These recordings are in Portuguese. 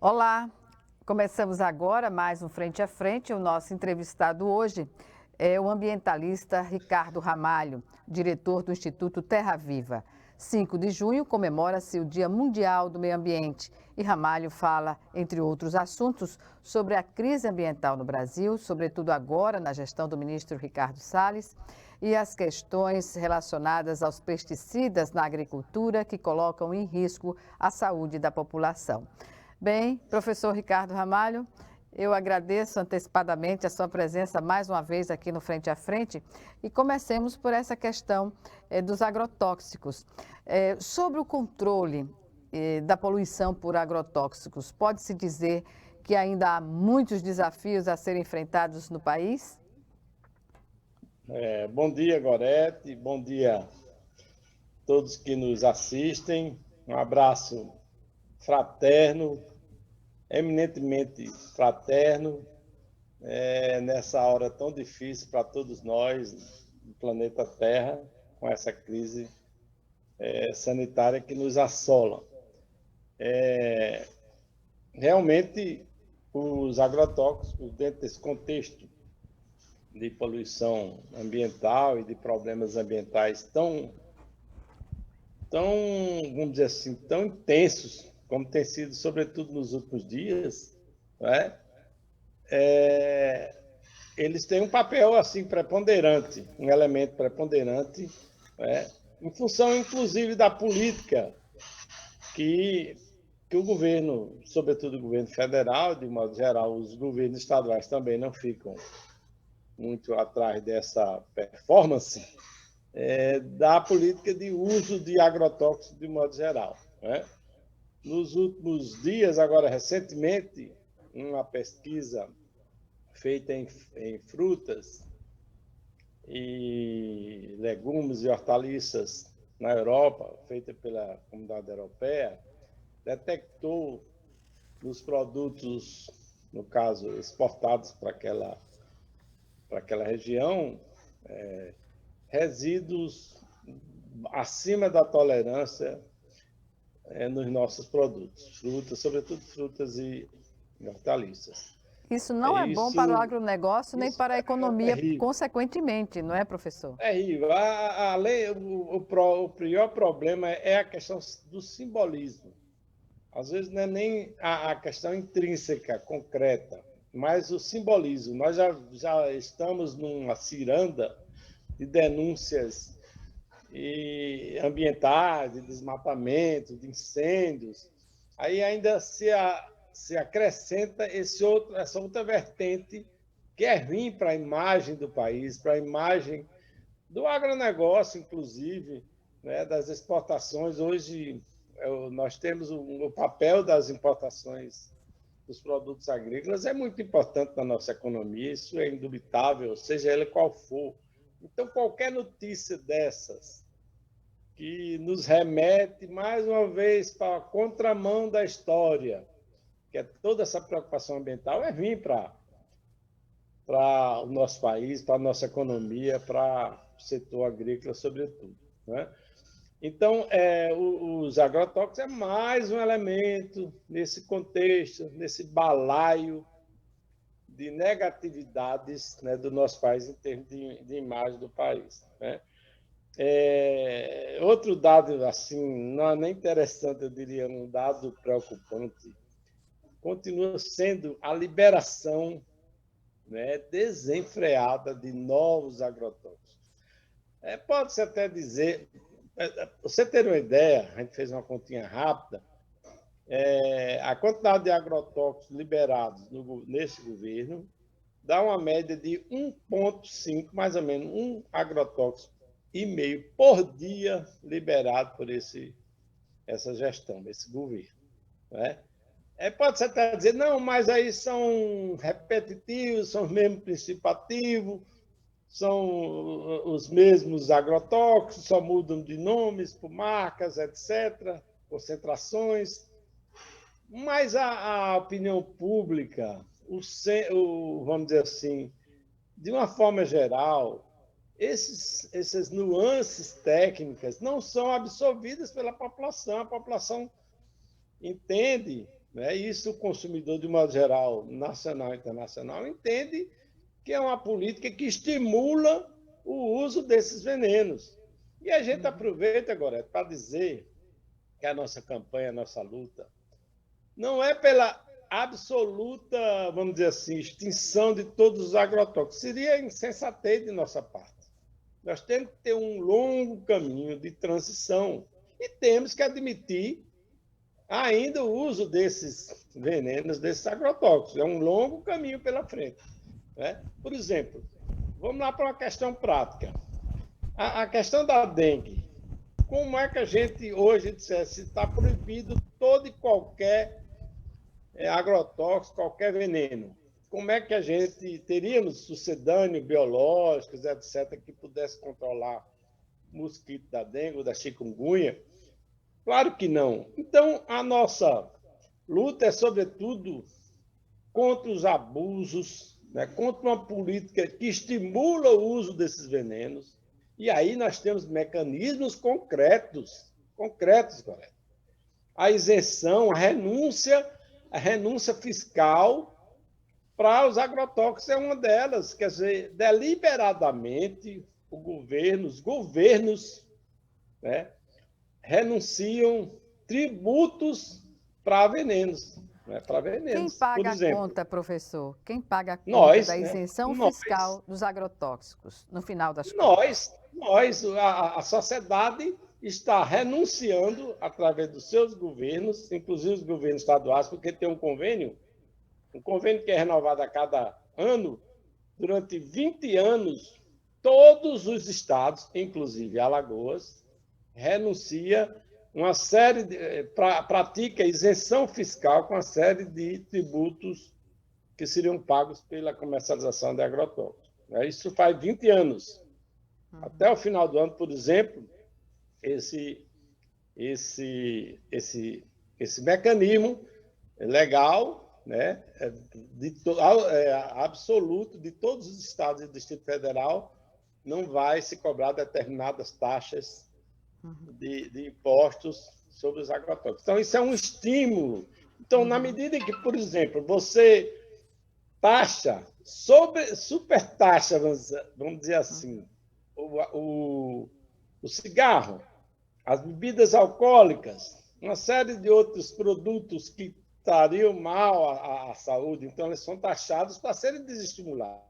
Olá, começamos agora mais um Frente a Frente. O nosso entrevistado hoje é o ambientalista Ricardo Ramalho, diretor do Instituto Terra Viva. 5 de junho comemora-se o Dia Mundial do Meio Ambiente e Ramalho fala, entre outros assuntos, sobre a crise ambiental no Brasil, sobretudo agora na gestão do ministro Ricardo Salles, e as questões relacionadas aos pesticidas na agricultura que colocam em risco a saúde da população. Bem, professor Ricardo Ramalho, eu agradeço antecipadamente a sua presença mais uma vez aqui no Frente a Frente e comecemos por essa questão dos agrotóxicos. Sobre o controle da poluição por agrotóxicos, pode-se dizer que ainda há muitos desafios a serem enfrentados no país? Bom dia, Gorete. Bom dia a todos que nos assistem. Um abraço fraterno, eminentemente fraterno, nessa hora tão difícil para todos nós do planeta Terra, com essa crise sanitária que nos assola. Realmente, os agrotóxicos, dentro desse contexto de poluição ambiental e de problemas ambientais tão, vamos dizer assim, tão intensos, como tem sido, sobretudo nos últimos dias, né? Eles têm um papel assim preponderante, um elemento preponderante, né? Em função, inclusive, da política que o governo, sobretudo o governo federal, de modo geral, os governos estaduais também não ficam muito atrás dessa performance, da política de uso de agrotóxicos de modo geral, né? Nos últimos dias, agora recentemente, uma pesquisa feita em frutas e legumes e hortaliças na Europa, feita pela Comunidade Europeia, detectou nos produtos, no caso, exportados para aquela região, resíduos acima da tolerância nos nossos produtos, frutas, sobretudo frutas e hortaliças. Isso não é bom para o agronegócio nem para a economia, terrível. consequentemente, não é, professor? Terrível. O pior problema é a questão do simbolismo. Às vezes não é nem a questão intrínseca, concreta, mas o simbolismo. Nós já estamos numa ciranda de denúncias ambientais, de desmatamento, de incêndios. Aí ainda se acrescenta essa outra vertente que é ruim para a imagem do país, para a imagem do agronegócio, inclusive, né, das exportações. Hoje nós temos o papel das importações dos produtos agrícolas, é muito importante na nossa economia, isso é indubitável, seja ela qual for. Então, qualquer notícia dessas que nos remete, mais uma vez, para a contramão da história, que é toda essa preocupação ambiental, é vir para o nosso país, para a nossa economia, para o setor agrícola, sobretudo, né? Então, os agrotóxicos é mais um elemento nesse contexto, nesse balaio de negatividades, né, do nosso país em termos de imagem do país, né? Outro dado, assim, não é nem interessante, eu diria, um dado preocupante, continua sendo a liberação, né, desenfreada de novos agrotóxicos. Pode-se até dizer, você ter uma ideia, a gente fez uma continha rápida, a quantidade de agrotóxicos liberados nesse governo dá uma média de 1,5, mais ou menos, um agrotóxico e meio por dia liberado por essa gestão, esse governo, né? Pode-se até dizer, não, mas aí são repetitivos, são os mesmos princípios ativos, são os mesmos agrotóxicos, só mudam de nomes, por marcas, etc., concentrações. Mas a opinião pública, vamos dizer assim, de uma forma geral, essas nuances técnicas não são absorvidas pela população. A população entende né? Isso o consumidor, de modo geral, nacional e internacional, entende que é uma política que estimula o uso desses venenos. E a gente aproveita, agora, para dizer que a nossa campanha, a nossa luta, não é pela absoluta, vamos dizer assim, extinção de todos os agrotóxicos. Seria insensatez de nossa parte. Nós temos que ter um longo caminho de transição e temos que admitir ainda o uso desses venenos, desses agrotóxicos. É um longo caminho pela frente, né? Por exemplo, vamos lá para uma questão prática. A questão da dengue. Como é que a gente hoje dissesse está proibido todo e qualquer agrotóxico, qualquer veneno? Como é que a gente teríamos sucedâneo biológicos, etc., que pudesse controlar o mosquito da dengue ou da chikungunya? Claro que não. Então, a nossa luta é, sobretudo, contra os abusos, né? Contra uma política que estimula o uso desses venenos. E aí nós temos mecanismos concretos, correto? A isenção, a renúncia fiscal para os agrotóxicos é uma delas. Quer dizer, deliberadamente, os governos, né, renunciam tributos para venenos. Né, para Quem venenos. Por paga a exemplo, conta, professor? Quem paga a conta nós, da né, isenção nós, fiscal dos agrotóxicos, no final das contas? nós, a sociedade está renunciando através dos seus governos, inclusive os governos estaduais, porque tem um convênio que é renovado a cada ano, durante 20 anos, todos os estados, inclusive Alagoas, renuncia uma série pratica isenção fiscal com uma série de tributos que seriam pagos pela comercialização de agrotóxicos. Isso faz 20 anos. Até o final do ano, por exemplo, esse mecanismo legal, né, absoluto de todos os estados e do Distrito Federal, não vai se cobrar determinadas taxas de impostos sobre os agrotóxicos. Então, isso é um estímulo. Então, na medida em que, por exemplo, você taxa, super taxa, vamos dizer assim, o cigarro, as bebidas alcoólicas, uma série de outros produtos que trariam mal à saúde, então eles são taxados para serem desestimulados.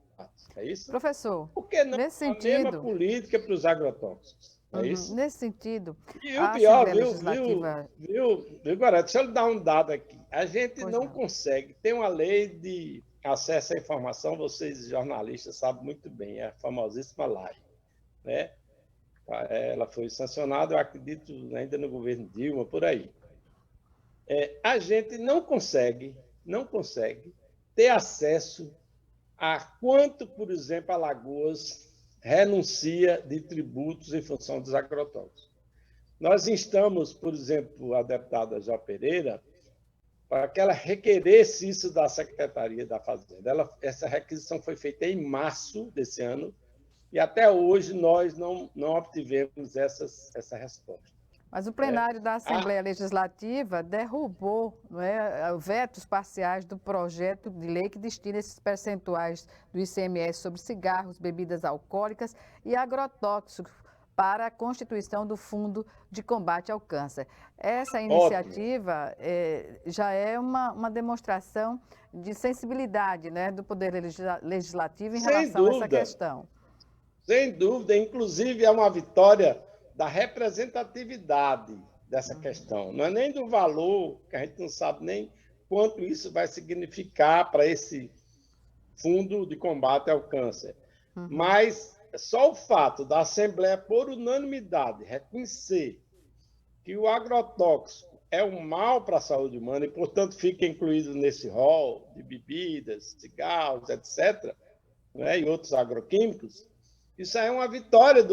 É isso? Professor, Por que não nesse a mesma sentido, política para os agrotóxicos? É isso? nesse sentido, E o a pior, Assembleia Legislativa... Agora, deixa eu dar um dado aqui. A gente Pois não não. consegue. Tem uma lei de acesso à informação, vocês jornalistas sabem muito bem, é a famosíssima LAI, né? Ela foi sancionada, eu acredito, ainda no governo Dilma, por aí. A gente não consegue ter acesso a quanto, por exemplo, Alagoas renuncia de tributos em função dos agrotóxicos. Nós instamos, por exemplo, a deputada Jó Pereira para que ela requeresse isso da Secretaria da Fazenda. Essa requisição foi feita em março desse ano e até hoje nós não obtivemos essa resposta. Mas o plenário da Assembleia Legislativa derrubou, não é, vetos parciais do projeto de lei que destina esses percentuais do ICMS sobre cigarros, bebidas alcoólicas e agrotóxicos para a constituição do Fundo de Combate ao Câncer. Essa iniciativa já é uma demonstração de sensibilidade, né, do Poder Legislativo em relação a essa questão. Sem dúvida, inclusive é uma vitória da representatividade dessa questão. Não é nem do valor, que a gente não sabe nem quanto isso vai significar para esse Fundo de Combate ao Câncer. Mas só o fato da Assembleia, por unanimidade, reconhecer que o agrotóxico é um mal para a saúde humana e, portanto, fica incluído nesse rol de bebidas, cigarros, etc., né, e outros agroquímicos, isso é uma vitória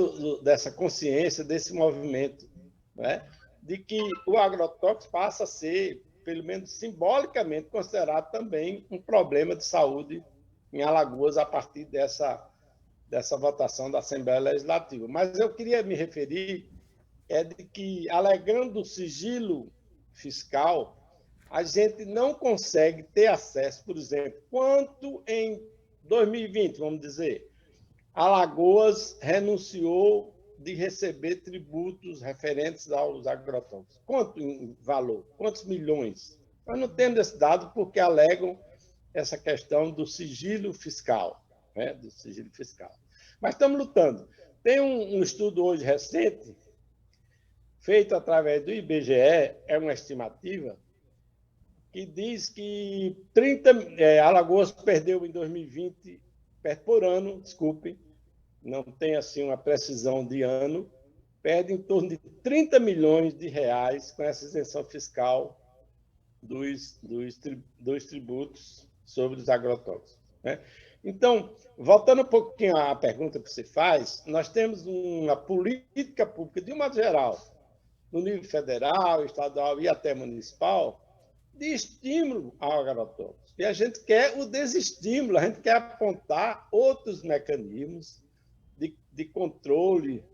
dessa consciência, desse movimento, né, de que o agrotóxico passa a ser, pelo menos simbolicamente, considerado também um problema de saúde em Alagoas a partir dessa votação da Assembleia Legislativa. Mas eu queria me referir de que, alegando o sigilo fiscal, a gente não consegue ter acesso, por exemplo, quanto em 2020, vamos dizer, Alagoas renunciou de receber tributos referentes aos agrotóxicos. Quanto em valor? Quantos milhões? Nós não temos esse dado porque alegam essa questão do sigilo fiscal, né? Do sigilo fiscal. Mas estamos lutando. Tem um estudo hoje recente, feito através do IBGE, é uma estimativa, que diz que Alagoas perdeu em 2020, por ano, desculpem, não tem assim uma precisão de ano, perde em torno de 30 milhões de reais com essa isenção fiscal dos tributos sobre os agrotóxicos, né? Então, voltando um pouquinho à pergunta que você faz, nós temos uma política pública, de um modo geral, no nível federal, estadual e até municipal, de estímulo ao agrotóxico. E a gente quer o desestímulo, a gente quer apontar outros mecanismos de controle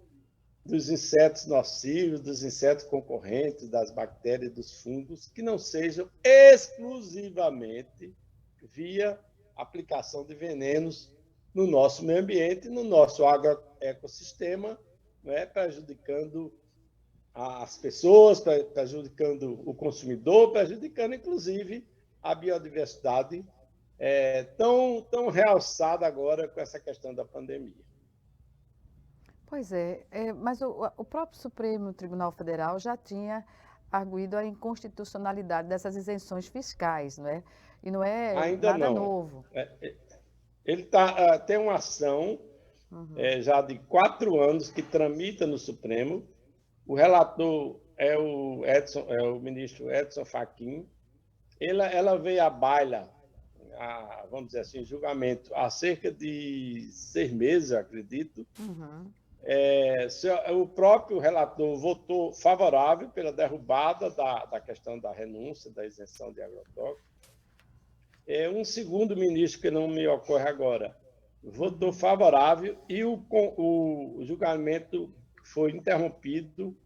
dos insetos nocivos, dos insetos concorrentes, das bactérias, dos fungos, que não sejam exclusivamente via aplicação de venenos no nosso meio ambiente, no nosso agroecossistema, né, prejudicando as pessoas, prejudicando o consumidor, prejudicando, inclusive, a biodiversidade tão realçada agora com essa questão da pandemia. Pois é, mas o próprio Supremo Tribunal Federal já tinha arguido a inconstitucionalidade dessas isenções fiscais, não é? E não é ainda nada não. novo. Ele tem uma ação já de 4 anos que tramita no Supremo. O relator é o ministro Edson Fachin. Ela veio à baila, vamos dizer assim, julgamento, há cerca de 6 meses, eu acredito. O próprio relator votou favorável pela derrubada da questão da renúncia, da isenção de agrotóxicos. Um segundo ministro, que não me ocorre agora, votou favorável e o julgamento foi interrompido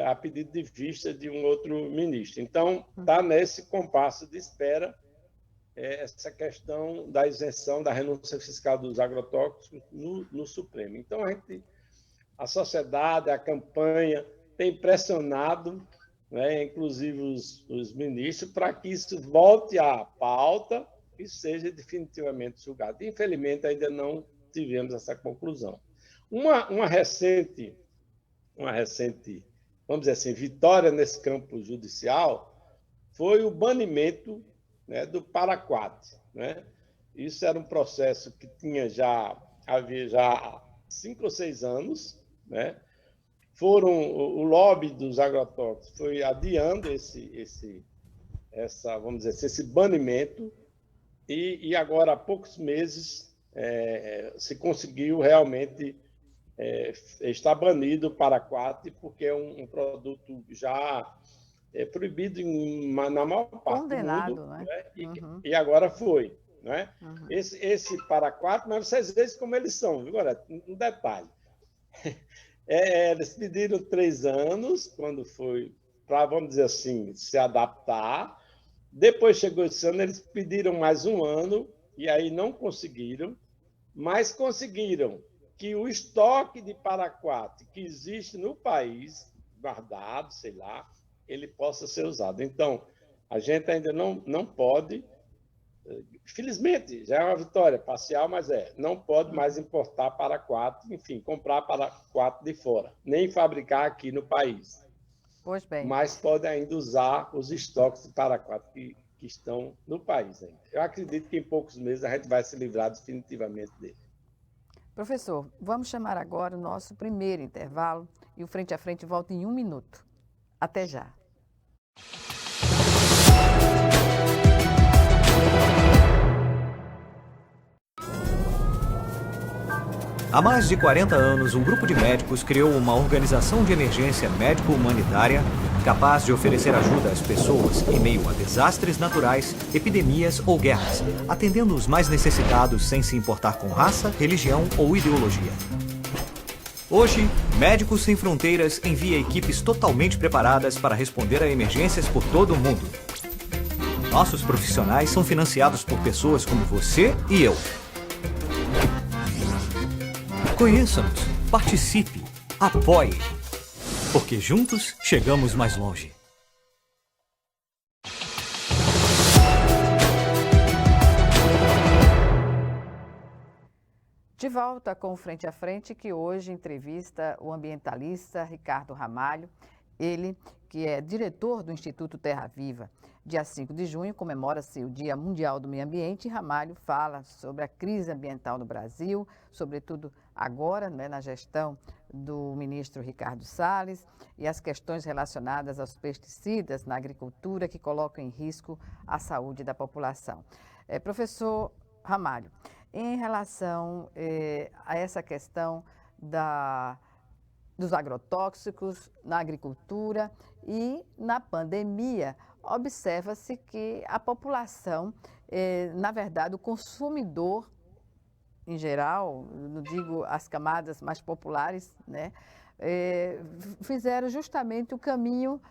a pedido de vista de um outro ministro. Então, está nesse compasso de espera essa questão da isenção, da renúncia fiscal dos agrotóxicos no Supremo. Então, a sociedade, a campanha, tem pressionado, né, inclusive os ministros, para que isso volte à pauta e seja definitivamente julgado. Infelizmente, ainda não tivemos essa conclusão. Uma recente, vamos dizer assim, vitória nesse campo judicial foi o banimento, né, do paraquat, né? Isso era um processo que havia já 5 ou 6 anos, né? O lobby dos agrotóxicos foi adiando vamos dizer, esse banimento e agora há poucos meses se conseguiu realmente está banido o paraquat, porque é um produto já proibido na maior parte condenado, do mundo, né? E agora foi, né? Esse paraquat, mas vocês veem como eles são, viu? Agora, um detalhe. Eles pediram 3 anos, quando foi para, vamos dizer assim, se adaptar. Depois chegou esse ano, eles pediram mais 1 ano, e aí não conseguiram, mas conseguiram que o estoque de paraquat que existe no país, guardado, sei lá, ele possa ser usado. Então, a gente ainda não pode, felizmente, já é uma vitória parcial, mas não pode mais importar paraquat, enfim, comprar paraquat de fora, nem fabricar aqui no país. Pois bem. Mas pode ainda usar os estoques de paraquat que estão no país ainda. Eu acredito que em poucos meses a gente vai se livrar definitivamente dele. Professor, vamos chamar agora o nosso primeiro intervalo e o Frente a Frente volta em 1 minuto. Até já. Há mais de 40 anos, um grupo de médicos criou uma organização de emergência médico-humanitária capaz de oferecer ajuda às pessoas em meio a desastres naturais, epidemias ou guerras, atendendo os mais necessitados sem se importar com raça, religião ou ideologia. Hoje, Médicos Sem Fronteiras envia equipes totalmente preparadas para responder a emergências por todo o mundo. Nossos profissionais são financiados por pessoas como você e eu. Conheça-nos, participe, apoie, porque juntos chegamos mais longe. De volta com o Frente a Frente, que hoje entrevista o ambientalista Ricardo Ramalho, ele que é diretor do Instituto Terra Viva. Dia 5 de junho comemora-se o Dia Mundial do Meio Ambiente e Ramalho fala sobre a crise ambiental no Brasil, sobretudo agora, né, na gestão do ministro Ricardo Salles, e as questões relacionadas aos pesticidas na agricultura que colocam em risco a saúde da população. Professor Ramalho, em relação a essa questão dos agrotóxicos na agricultura e na pandemia, observa-se que a população, na verdade, o consumidor em geral, não digo as camadas mais populares, né, fizeram justamente o caminho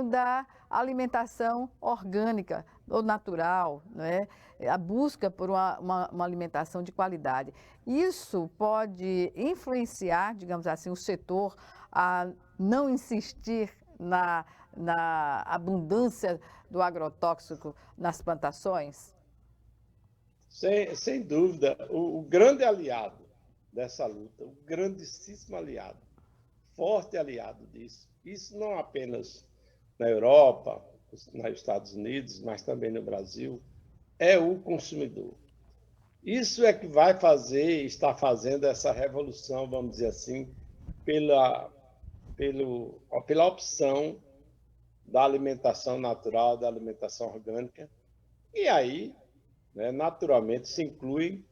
da alimentação orgânica ou natural, né? A busca por uma alimentação de qualidade. Isso pode influenciar, digamos assim, o setor a não insistir na abundância do agrotóxico nas plantações? Sem dúvida, o grande aliado dessa luta, o grandíssimo aliado, forte aliado disso, isso não apenas na Europa, nos Estados Unidos, mas também no Brasil, é o consumidor. Isso é que vai está fazendo essa revolução, vamos dizer assim, pela opção da alimentação natural, da alimentação orgânica. E aí, né, naturalmente, se inclui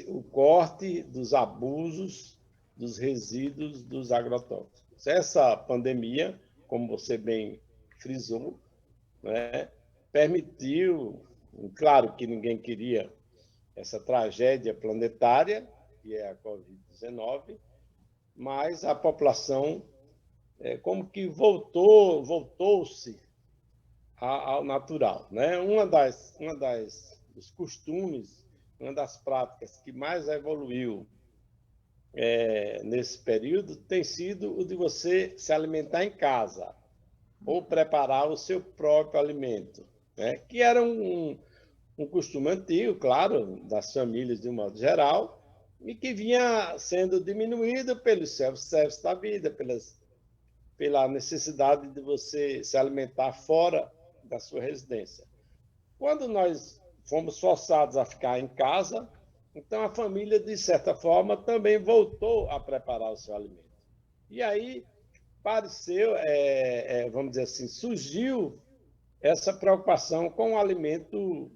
o corte dos abusos, dos resíduos dos agrotóxicos. Essa pandemia, como você bem frisou, né, permitiu, claro que ninguém queria essa tragédia planetária, que é a Covid-19, mas a população como que voltou-se ao natural, né? Dos costumes, uma das práticas que mais evoluiu nesse período tem sido o de você se alimentar em casa ou preparar o seu próprio alimento, né? Que era um costume antigo, claro, das famílias de um modo geral, e que vinha sendo diminuído pelos self-service da vida, pela necessidade de você se alimentar fora da sua residência. Quando nós fomos forçados a ficar em casa, então a família, de certa forma, também voltou a preparar o seu alimento. E aí pareceu, vamos dizer assim, surgiu essa preocupação com o alimento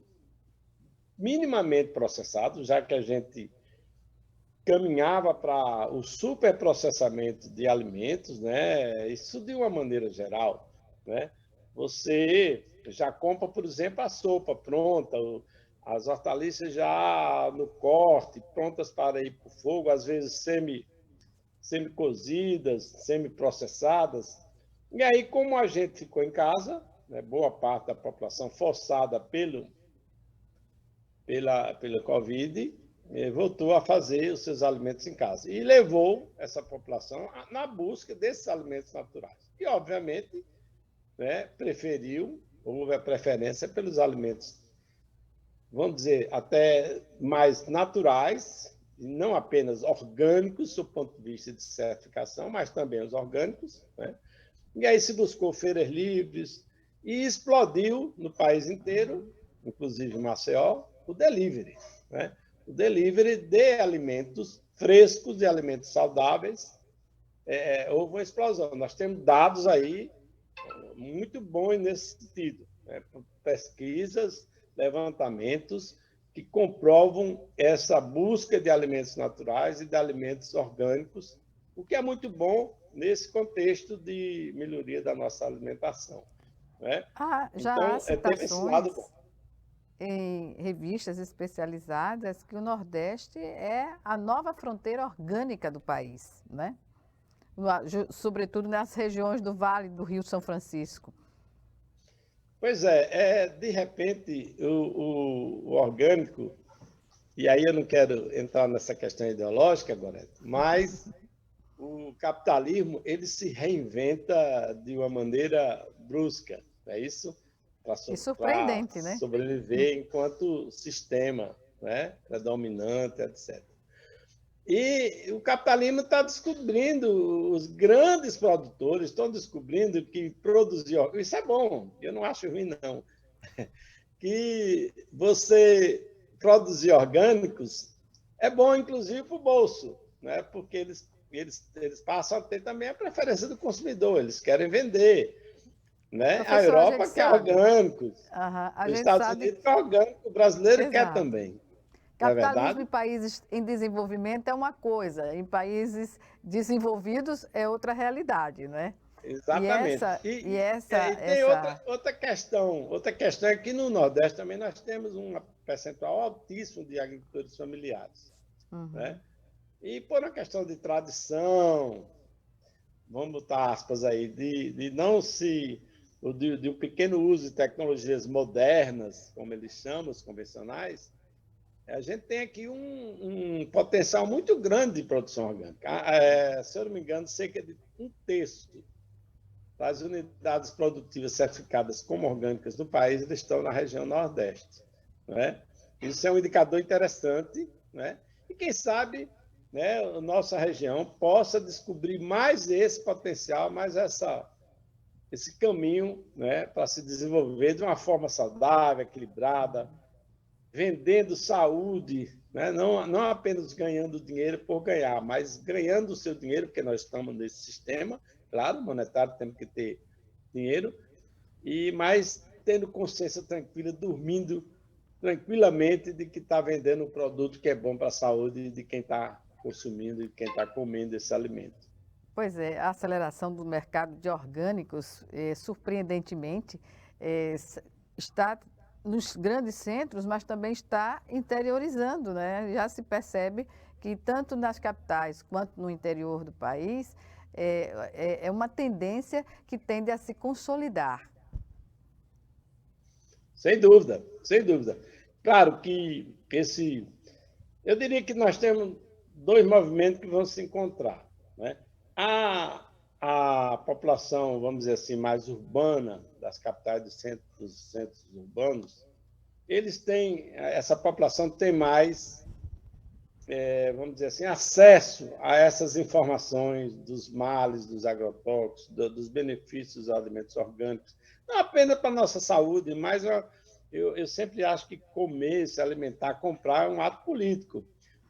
minimamente processado, já que a gente caminhava para o superprocessamento de alimentos, né? Isso de uma maneira geral, né? Você já compra, por exemplo, a sopa pronta, as hortaliças já no corte, prontas para ir para o fogo, às vezes semi-cozidas, semi-processadas. E aí, como a gente ficou em casa, né, boa parte da população forçada pela Covid, voltou a fazer os seus alimentos em casa. E levou essa população na busca desses alimentos naturais. E, obviamente, né, houve a preferência pelos alimentos, vamos dizer, até mais naturais, não apenas orgânicos, do ponto de vista de certificação, mas também os orgânicos, né? E aí se buscou feiras livres e explodiu no país inteiro, inclusive em Maceió, o delivery, né? O delivery de alimentos frescos, de alimentos saudáveis, houve uma explosão. Nós temos dados aí muito bons nesse sentido, né? Pesquisas, levantamentos que comprovam essa busca de alimentos naturais e de alimentos orgânicos, o que é muito bom nesse contexto de melhoria da nossa alimentação, né? Já então, há citações, teve esse lado bom. em revistas especializadas que o Nordeste é a nova fronteira orgânica do país, né? Sobretudo nas regiões do Vale do Rio São Francisco. Pois é, de repente o orgânico, e aí eu não quero entrar nessa questão ideológica, Goreto, mas o capitalismo ele se reinventa de uma maneira brusca, não é isso? E surpreendente, né? Sobreviver enquanto sistema, né? Predominante, etc. E o capitalismo está descobrindo, os grandes produtores estão descobrindo que produzir, isso é bom, eu não acho ruim, não, que você produzir orgânicos é bom, inclusive, para o bolso, né? Porque eles passam a ter também a preferência do consumidor, eles querem vender. Né? Professor, a Europa quer orgânicos, os Estados Unidos quer orgânico, o brasileiro quer também. Capitalismo em países em desenvolvimento é uma coisa, em países desenvolvidos é outra realidade, né? Exatamente. E tem outra questão é que no Nordeste também nós temos um percentual altíssimo de agricultores familiares. Né? E por uma questão de tradição, vamos botar aspas aí, de não se... de um pequeno uso de tecnologias modernas, como eles chamam, os convencionais, a gente tem aqui um potencial muito grande de produção orgânica. Se eu não me engano, cerca de 1/3 das unidades produtivas certificadas como orgânicas do país eles estão na região Nordeste. Né? Isso é um indicador interessante, né? E quem sabe, né, a nossa região possa descobrir mais esse potencial, mais esse caminho, né, para se desenvolver de uma forma saudável, equilibrada, vendendo saúde, né, não apenas ganhando dinheiro por ganhar, mas ganhando o seu dinheiro, porque nós estamos nesse sistema, claro, monetário, temos que ter dinheiro, mas tendo consciência tranquila, dormindo tranquilamente de que está vendendo um produto que é bom para a saúde de quem está consumindo e quem está comendo esse alimento. Pois é, a aceleração do mercado de orgânicos, surpreendentemente, está nos grandes centros, mas também está interiorizando, né? Já se percebe que tanto nas capitais quanto no interior do país, é uma tendência que tende a se consolidar. Sem dúvida, sem dúvida. Claro que eu diria que nós temos dois movimentos que vão se encontrar, né? A população, vamos dizer assim, mais urbana das capitais dos centros urbanos, essa população tem mais, vamos dizer assim, acesso a essas informações dos males dos agrotóxicos, dos benefícios dos alimentos orgânicos, não apenas para a nossa saúde, mas eu sempre acho que comer, se alimentar, comprar é um ato político.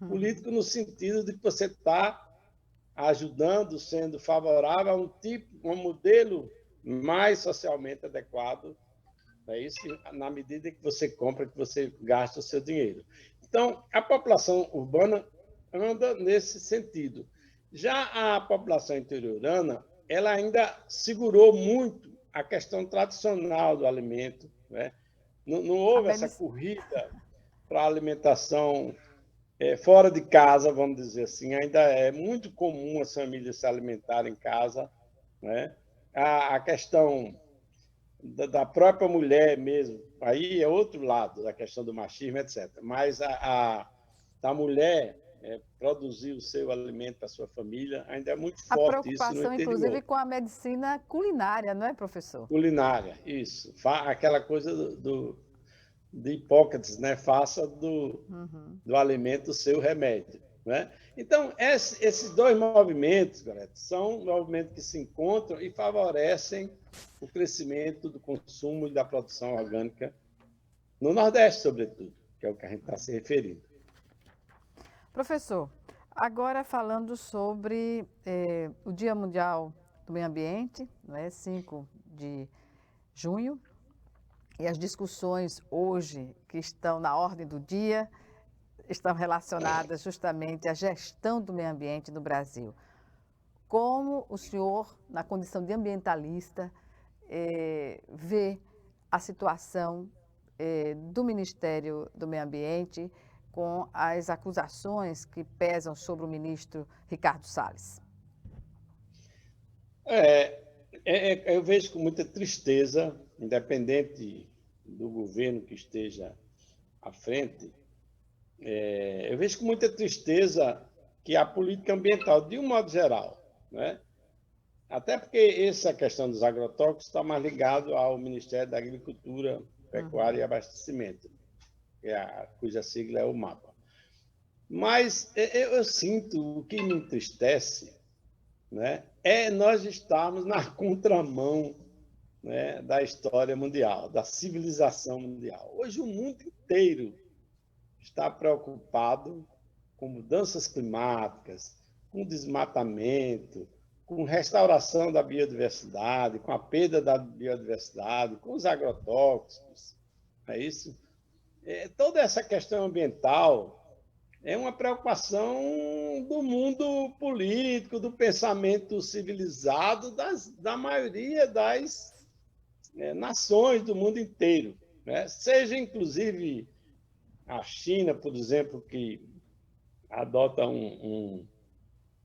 Político no sentido de que você está ajudando, sendo favorável a um modelo mais socialmente adequado, é isso, na medida que você compra, que você gasta o seu dinheiro. Então, a população urbana anda nesse sentido. Já a população interiorana, ela ainda segurou muito a questão tradicional do alimento, né? Não houve essa corrida para a alimentação fora de casa, vamos dizer assim. Ainda é muito comum as famílias se alimentarem em casa, né? A questão da própria mulher mesmo, aí é outro lado da questão do machismo, etc. Mas a mulher produzir o seu alimento para a sua família ainda é muito forte isso no interior. A preocupação, inclusive, com a medicina culinária, não é, professor? Culinária, isso. Aquela coisa de Hipócrates, né? Faça do alimento o seu remédio. Né? Então, esses dois movimentos, galera, são movimentos que se encontram e favorecem o crescimento do consumo e da produção orgânica no Nordeste, sobretudo, que é o que a gente está se referindo. Professor, agora falando sobre o Dia Mundial do Meio Ambiente, né, 5 de junho, e as discussões hoje que estão na ordem do dia estão relacionadas justamente à gestão do meio ambiente no Brasil. Como o senhor, na condição de ambientalista, vê a situação do Ministério do Meio Ambiente com as acusações que pesam sobre o ministro Ricardo Salles? Eu vejo com muita tristeza, independente do governo que esteja à frente, eu vejo com muita tristeza que a política ambiental, de um modo geral, né? Até porque essa questão dos agrotóxicos está mais ligado ao Ministério da Agricultura, Pecuária e Abastecimento, cuja sigla é o MAPA. Mas eu sinto, o que me entristece, né, é nós estarmos na contramão, né, da história mundial, da civilização mundial. Hoje o mundo inteiro está preocupado com mudanças climáticas, com desmatamento, com restauração da biodiversidade, com a perda da biodiversidade, com os agrotóxicos, é isso? Toda essa questão ambiental é uma preocupação do mundo político, do pensamento civilizado da maioria das nações do mundo inteiro, né? Seja, inclusive, a China, por exemplo, que adota um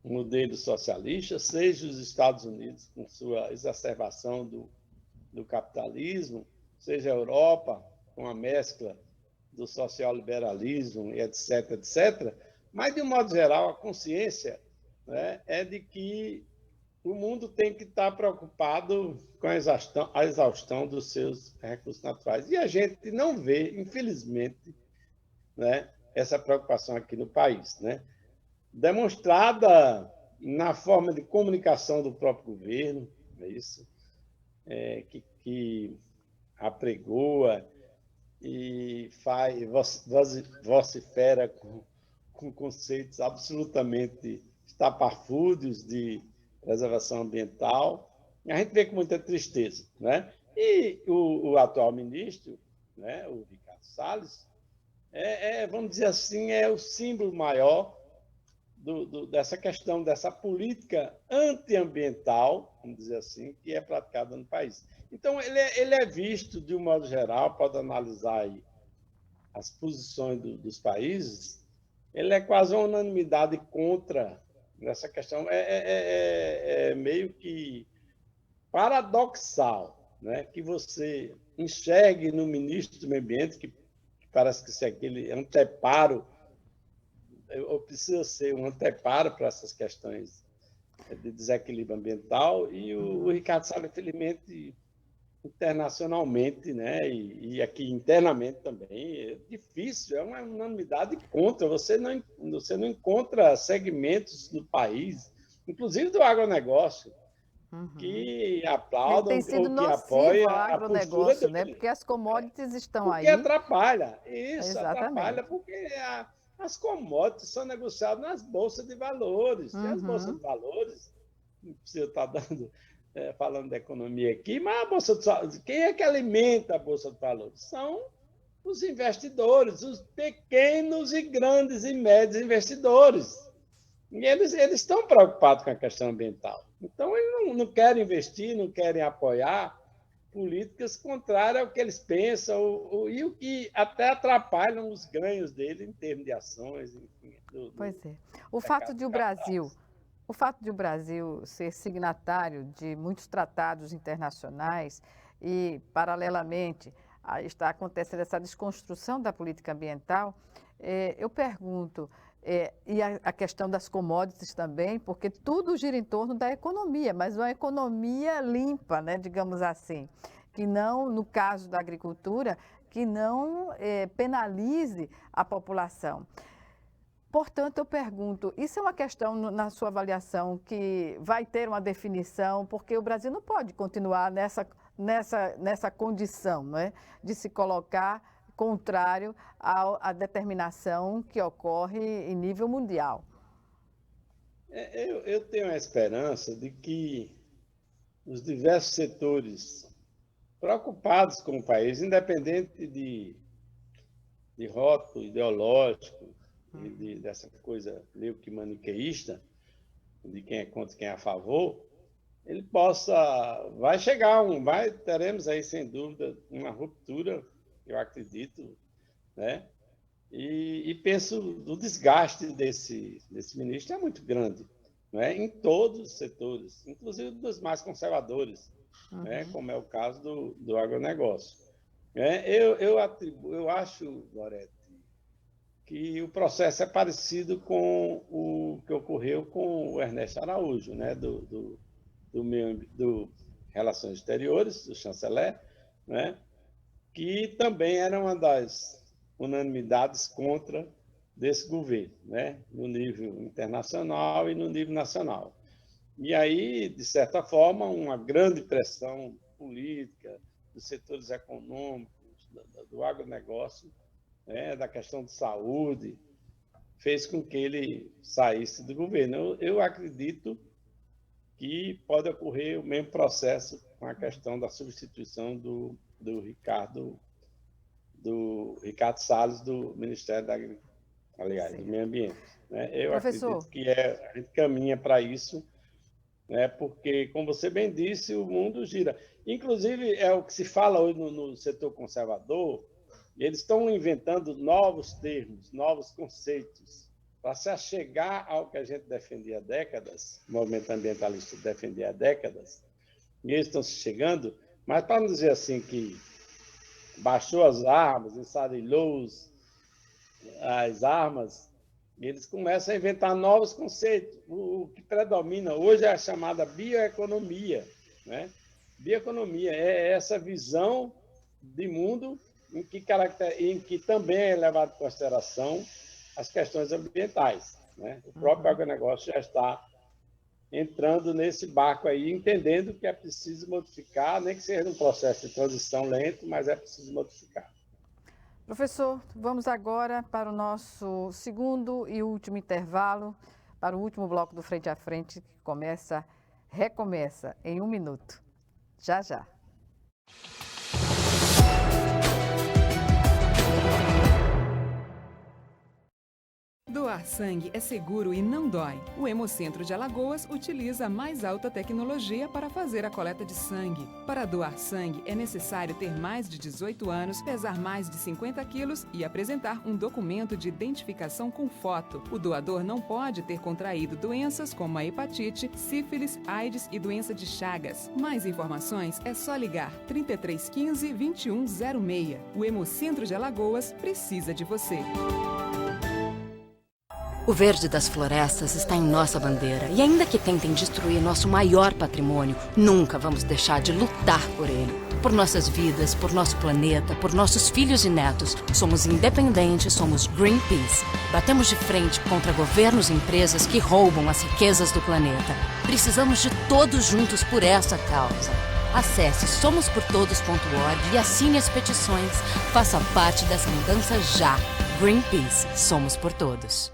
modelo socialista, seja os Estados Unidos, com sua exacerbação do capitalismo, seja a Europa, com a mescla do social-liberalismo, etc., etc. Mas, de um modo geral, a consciência, né, é de que o mundo tem que estar preocupado com a exaustão dos seus recursos naturais. E a gente não vê, infelizmente, né, essa preocupação aqui no país, né? Demonstrada na forma de comunicação do próprio governo, é isso, que apregoa e vocifera com conceitos absolutamente estapafúrdios de preservação ambiental. A gente vê com muita tristeza, né? E o atual ministro, né, o Ricardo Salles, vamos dizer assim, é o símbolo maior dessa questão, dessa política antiambiental, vamos dizer assim, que é praticada no país. Então, ele é visto, de um modo geral, pode analisar aí as posições dos países, ele é quase uma unanimidade contra essa questão. É meio que paradoxal, né, que você enxergue no ministro do Meio Ambiente, que parece que é aquele anteparo, ou precisa ser um anteparo para essas questões de desequilíbrio ambiental, e o Ricardo Salles, infelizmente, internacionalmente, né, e aqui internamente também, é difícil, é uma unanimidade contra. Você não encontra segmentos no país, inclusive do agronegócio, que aplaudam tem sido ou que nocivo apoiam ao a postura agronegócio, dele. né? Porque as commodities estão Porque aí. atrapalha. Isso, Exatamente. atrapalha porque as commodities são negociadas nas bolsas de valores. E as bolsas de valores, não precisa estar falando da economia aqui, mas a bolsa de valores, quem é que alimenta a bolsa de valores? São os investidores, os pequenos e grandes e médios investidores. E eles estão preocupados com a questão ambiental. Então, eles não querem investir, não querem apoiar políticas contrárias ao que eles pensam e o que até atrapalham os ganhos dele em termos de ações. Enfim, Pois é. O fato de o Brasil ser signatário de muitos tratados internacionais e, paralelamente, está acontecendo essa desconstrução da política ambiental, eu pergunto, e a questão das commodities também, porque tudo gira em torno da economia, mas uma economia limpa, né, digamos assim, que não, no caso da agricultura, que não penalize a população. Portanto, eu pergunto, isso é uma questão, na sua avaliação, que vai ter uma definição, porque o Brasil não pode continuar nessa condição, né, de se colocar contrário à determinação que ocorre em nível mundial. Eu tenho a esperança de que os diversos setores preocupados com o país, independente de rótulo ideológico, e dessa coisa meio que maniqueísta, de quem é contra e quem é a favor, ele possa... teremos aí, sem dúvida, uma ruptura eu acredito, né? E penso no desgaste desse ministro é muito grande, né? Em todos os setores, inclusive dos mais conservadores, né? Como é o caso do agronegócio. Eu acho, Gorete, que o processo é parecido com o que ocorreu com o Ernesto Araújo, né? do Relações Exteriores, do chanceler, né? Que também era uma das unanimidades contra desse governo, né? No nível internacional e no nível nacional. E aí, de certa forma, uma grande pressão política dos setores econômicos, do agronegócio, né? Da questão de saúde, fez com que ele saísse do governo. Eu acredito que pode ocorrer o mesmo processo com a questão da substituição do Ricardo Salles, do Ministério da Agricultura, aliás, do Meio Ambiente. Né? Eu acredito que a gente caminha para isso, né? Porque, como você bem disse, o mundo gira. Inclusive, é o que se fala hoje no setor conservador, eles estão inventando novos termos, novos conceitos, para se achegar ao que a gente defendia há décadas, o movimento ambientalista defendia há décadas, e eles estão se chegando, mas para não dizer assim que baixou as armas, ensarilhou as armas, eles começam a inventar novos conceitos. O que predomina hoje é a chamada bioeconomia, né? Bioeconomia é essa visão de mundo em que também é levado em consideração as questões ambientais, né? O próprio agronegócio já está entrando nesse barco aí, entendendo que é preciso modificar, nem que seja um processo de transição lento, mas é preciso modificar. Professor, vamos agora para o nosso segundo e último intervalo, para o último bloco do Frente a Frente, que recomeça em 1 minuto. Já, já. Doar sangue é seguro e não dói. O Hemocentro de Alagoas utiliza a mais alta tecnologia para fazer a coleta de sangue. Para doar sangue, é necessário ter mais de 18 anos, pesar mais de 50 quilos e apresentar um documento de identificação com foto. O doador não pode ter contraído doenças como a hepatite, sífilis, AIDS e doença de Chagas. Mais informações é só ligar 3315 2106. O Hemocentro de Alagoas precisa de você. O verde das florestas está em nossa bandeira e ainda que tentem destruir nosso maior patrimônio, nunca vamos deixar de lutar por ele. Por nossas vidas, por nosso planeta, por nossos filhos e netos. Somos independentes, somos Greenpeace. Batemos de frente contra governos e empresas que roubam as riquezas do planeta. Precisamos de todos juntos por essa causa. Acesse somosportodos.org e assine as petições. Faça parte dessa mudança já. Greenpeace, somos por todos.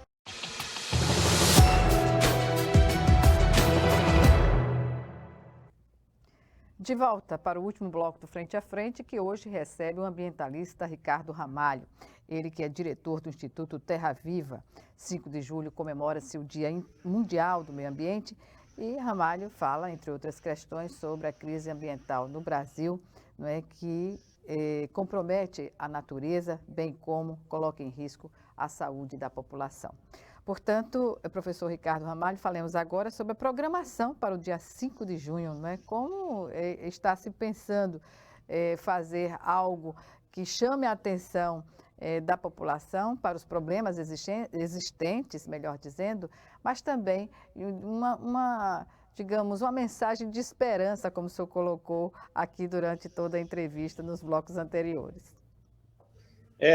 De volta para o último bloco do Frente a Frente, que hoje recebe o ambientalista Ricardo Ramalho. Ele que é diretor do Instituto Terra Viva. 5 de julho comemora-se o Dia Mundial do Meio Ambiente e Ramalho fala, entre outras questões, sobre a crise ambiental no Brasil, não é, que compromete a natureza, bem como coloca em risco a saúde da população. Portanto, professor Ricardo Ramalho, falemos agora sobre a programação para o dia 5 de junho, não é? Como está se pensando fazer algo que chame a atenção da população para os problemas existentes, melhor dizendo, mas também digamos, uma mensagem de esperança, como o senhor colocou aqui durante toda a entrevista nos blocos anteriores.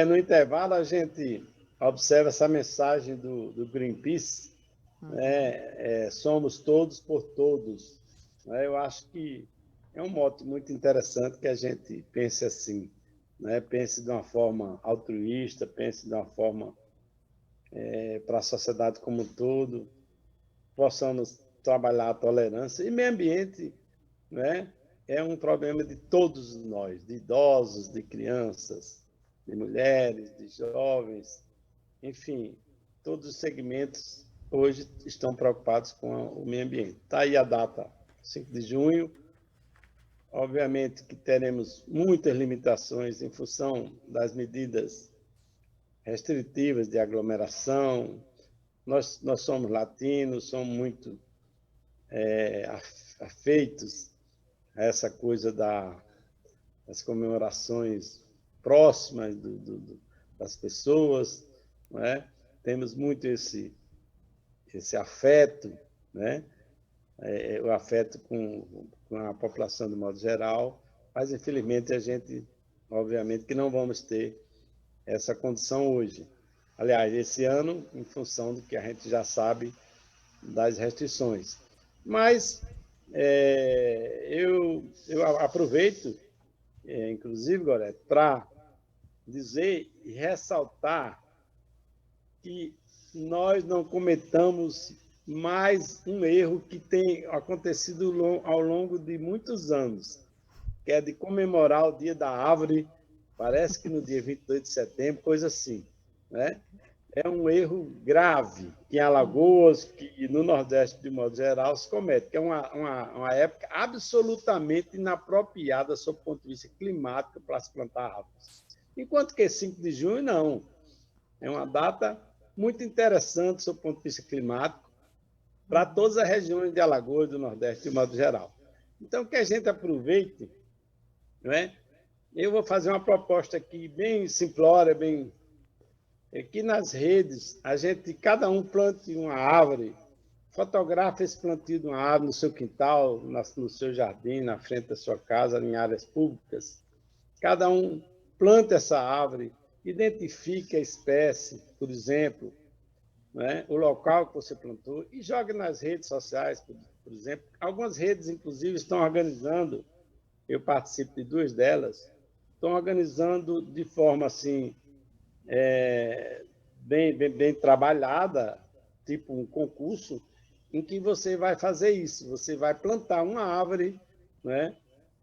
No intervalo a gente observa essa mensagem do Greenpeace, né? Somos todos por todos. Né? Eu acho que é um mote muito interessante que a gente pense assim, né? Pense de uma forma altruísta, pense de uma forma para a sociedade como um todo, possamos trabalhar a tolerância. E meio ambiente, né? É um problema de todos nós, de idosos, de crianças, de mulheres, de jovens, enfim, todos os segmentos hoje estão preocupados com o meio ambiente. Está aí a data, 5 de junho, Obviamente que teremos muitas limitações em função das medidas restritivas de aglomeração. Nós somos latinos, somos muito afeitos a essa coisa das comemorações próximas das pessoas, não é? Temos muito esse afeto, né? O afeto com a população de modo geral, mas infelizmente a gente, obviamente, que não vamos ter essa condição hoje. Aliás, esse ano, em função do que a gente já sabe das restrições. Mas eu aproveito, inclusive, Gorete, para dizer e ressaltar que nós não cometamos mais um erro que tem acontecido ao longo de muitos anos, que é de comemorar o Dia da Árvore, parece que no dia 22 de setembro, coisa assim, né? É um erro grave que em Alagoas, que no Nordeste, de modo geral, se comete, que é uma época absolutamente inapropriada sob o ponto de vista climático para se plantar árvores. Enquanto que 5 de junho, não. É uma data muito interessante sob o ponto de vista climático para todas as regiões de Alagoas, do Nordeste, de modo geral. Então, que a gente aproveite, não é? Eu vou fazer uma proposta aqui bem simplória, que nas redes cada um plante uma árvore, fotografe esse plantio de uma árvore no seu quintal, no seu jardim, na frente da sua casa, em áreas públicas. Cada um plante essa árvore, identifique a espécie, por exemplo, né, o local que você plantou, e jogue nas redes sociais, por exemplo. Algumas redes, inclusive, estão organizando, eu participo de 2 delas, estão organizando de forma assim, bem trabalhada, tipo um concurso, em que você vai fazer isso, você vai plantar uma árvore, né,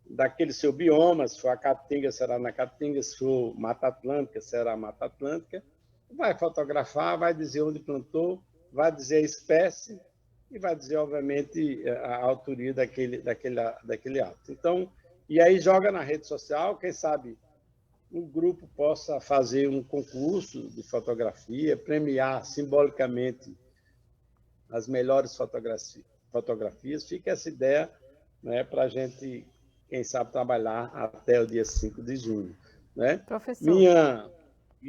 daquele seu bioma, se for a Caatinga, será na Caatinga, se for Mata Atlântica, será a Mata Atlântica, vai fotografar, vai dizer onde plantou, vai dizer a espécie e vai dizer, obviamente, a autoria daquele ato. Então, e aí joga na rede social, quem sabe um grupo possa fazer um concurso de fotografia, premiar simbolicamente as melhores fotografias. Fica essa ideia, né, para a gente, quem sabe, trabalhar até o dia 5 de junho. Né? Professor. Minha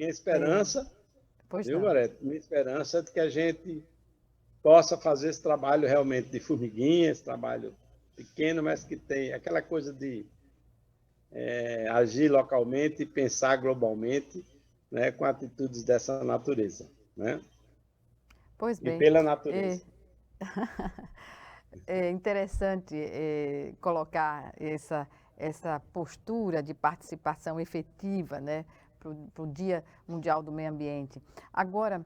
esperança, viu, Gorete? Minha esperança é de que a gente possa fazer esse trabalho realmente de formiguinha, esse trabalho pequeno, mas que tem aquela coisa de agir localmente e pensar globalmente, né, com atitudes dessa natureza. Né? Pois bem. E pela natureza. É interessante colocar essa postura de participação efetiva, né, para o Dia Mundial do Meio Ambiente. Agora,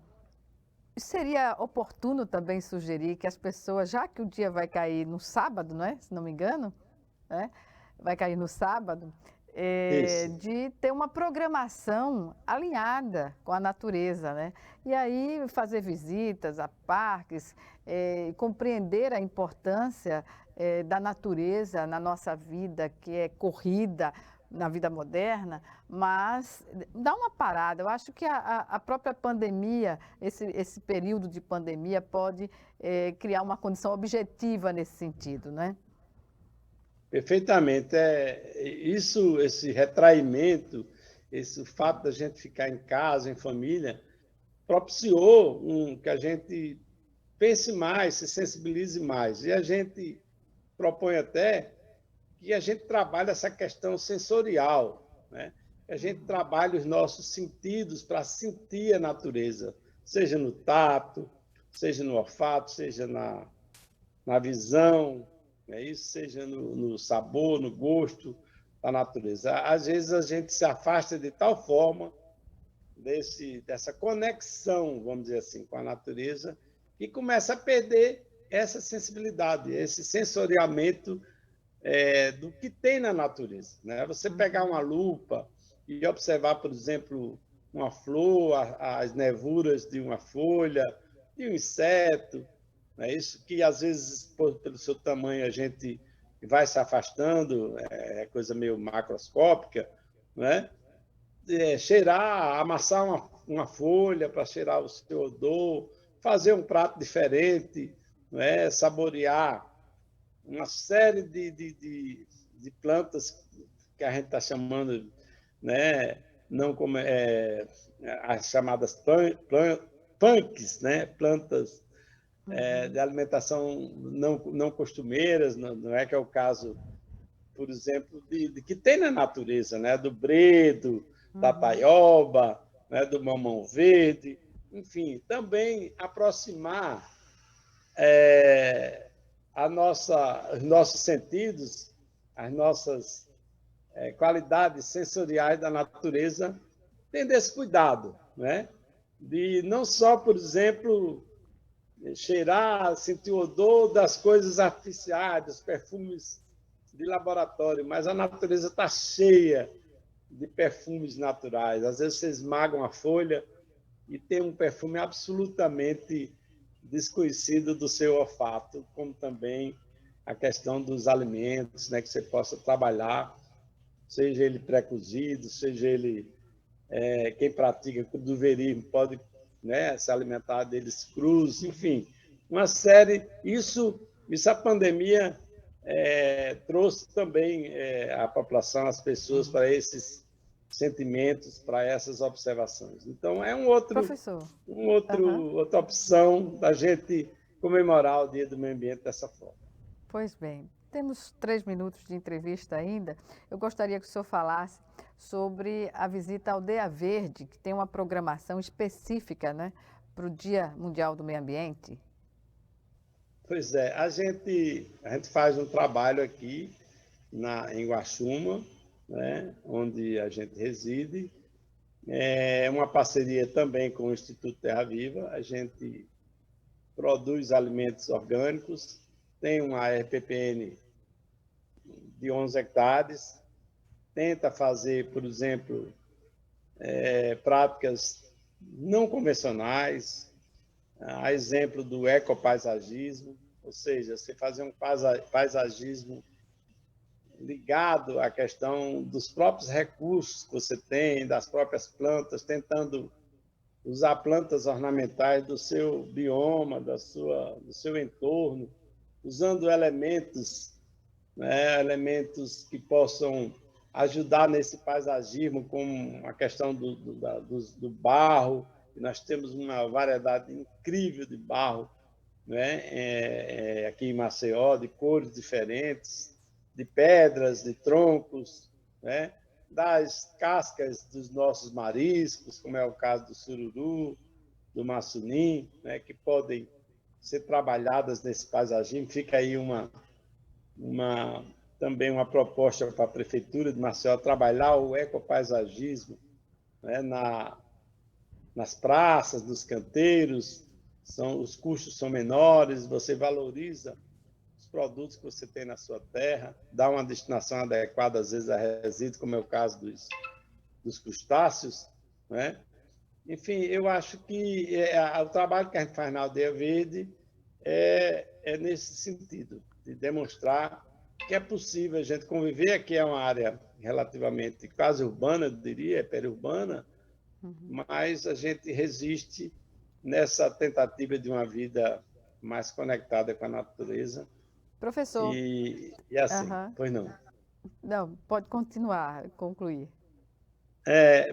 seria oportuno também sugerir que as pessoas, já que o dia vai cair no sábado, não é? Se não me engano, né? Vai cair no sábado, de ter uma programação alinhada com a natureza, né? E aí fazer visitas a parques, compreender a importância da natureza na nossa vida, que é corrida na vida moderna, mas dá uma parada. Eu acho que a própria pandemia, esse período de pandemia pode criar uma condição objetiva nesse sentido, né? Perfeitamente. Esse retraimento, esse fato da gente ficar em casa, em família, propiciou que a gente pense mais, se sensibilize mais. E a gente propõe até que a gente trabalhe essa questão sensorial, né? Que a gente trabalhe os nossos sentidos para sentir a natureza, seja no tato, seja no olfato, seja na visão, isso, seja no sabor, no gosto da natureza. Às vezes a gente se afasta de tal forma dessa conexão, vamos dizer assim, com a natureza, que começa a perder essa sensibilidade, esse sensoriamento do que tem na natureza. Né? Você pegar uma lupa e observar, por exemplo, uma flor, as nevuras de uma folha, de um inseto, isso que às vezes, pelo seu tamanho, a gente vai se afastando, é coisa meio macroscópica, né? Cheirar, amassar uma folha para cheirar o seu odor, fazer um prato diferente, né? Saborear uma série de plantas que a gente está chamando, né? Não como as chamadas punks, né? Plantas de alimentação não costumeiras, não é que é o caso, por exemplo, de que tem na natureza, né? Do bredo, da taioba, né? Do mamão verde, enfim, também aproximar os nossos sentidos, as nossas qualidades sensoriais da natureza, tendo esse cuidado, né? De não só, por exemplo, cheirar, sentir o odor das coisas artificiais, dos perfumes de laboratório, mas a natureza está cheia de perfumes naturais. Às vezes você esmaga uma folha e tem um perfume absolutamente desconhecido do seu olfato, como também a questão dos alimentos, né, que você possa trabalhar, seja ele pré-cozido, seja ele quem pratica crudoverismo pode, né, se alimentar deles crus, enfim, uma série. Isso a pandemia trouxe também a população, as pessoas para esses sentimentos, para essas observações. Então, é Professor. outra opção da gente comemorar o Dia do Meio Ambiente dessa forma. Pois bem, temos 3 minutos de entrevista ainda. Eu gostaria que o senhor falasse sobre a visita à Aldeia Verde, que tem uma programação específica, né, para o Dia Mundial do Meio Ambiente. Pois é, a gente faz um trabalho aqui em Guaxuma, né, onde a gente reside. É uma parceria também com o Instituto Terra Viva. A gente produz alimentos orgânicos, tem uma RPPN de 11 hectares, tenta fazer, por exemplo, práticas não convencionais, a exemplo do ecopaisagismo, ou seja, você fazer um paisagismo ligado à questão dos próprios recursos que você tem, das próprias plantas, tentando usar plantas ornamentais do seu bioma, do seu entorno, usando elementos, né, elementos que possam ajudar nesse paisagismo, como a questão do barro. Nós temos uma variedade incrível de barro, né, aqui em Maceió, de cores diferentes, de pedras, de troncos, né, das cascas dos nossos mariscos, como é o caso do sururu, do maçunim, né, que podem ser trabalhadas nesse paisagismo. Fica aí também uma proposta para a Prefeitura de Maceió trabalhar o ecopaisagismo, né, nas praças, nos canteiros. Os custos são menores, você valoriza os produtos que você tem na sua terra, dá uma destinação adequada, às vezes, a resíduos, como é o caso dos crustáceos, né? Enfim, eu acho que o trabalho que a gente faz na Aldeia Verde é nesse sentido, de demonstrar que é possível a gente conviver. Aqui é uma área relativamente quase urbana, eu diria, é periurbana, mas a gente resiste nessa tentativa de uma vida mais conectada com a natureza. Professor. E assim, pois não. Não, pode continuar, concluir.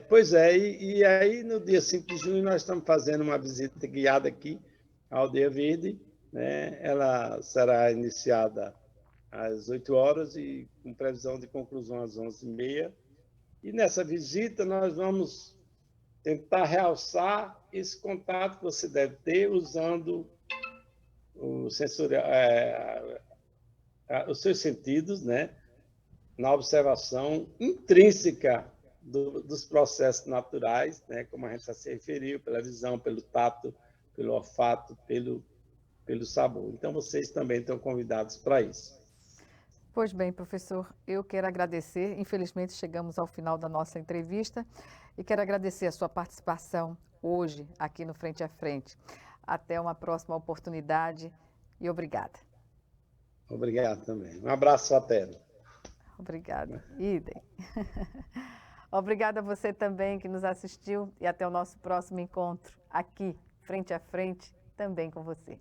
Pois é, e aí no dia 5 de junho nós estamos fazendo uma visita guiada aqui à Aldeia Verde, né? Ela será iniciada às 8 horas e com previsão de conclusão às 11h30. E nessa visita nós vamos tentar realçar esse contato que você deve ter usando os seus sentidos, né? Na observação intrínseca dos processos naturais, né? Como a gente já se referiu, pela visão, pelo tato, pelo olfato, pelo sabor. Então, vocês também estão convidados para isso. Pois bem, professor, eu quero agradecer. Infelizmente, chegamos ao final da nossa entrevista e quero agradecer a sua participação hoje aqui no Frente a Frente. Até uma próxima oportunidade e obrigada. Obrigado também. Um abraço fraterno. Obrigada. Idem. Obrigada a você também que nos assistiu e até o nosso próximo encontro aqui, frente a frente, também com você.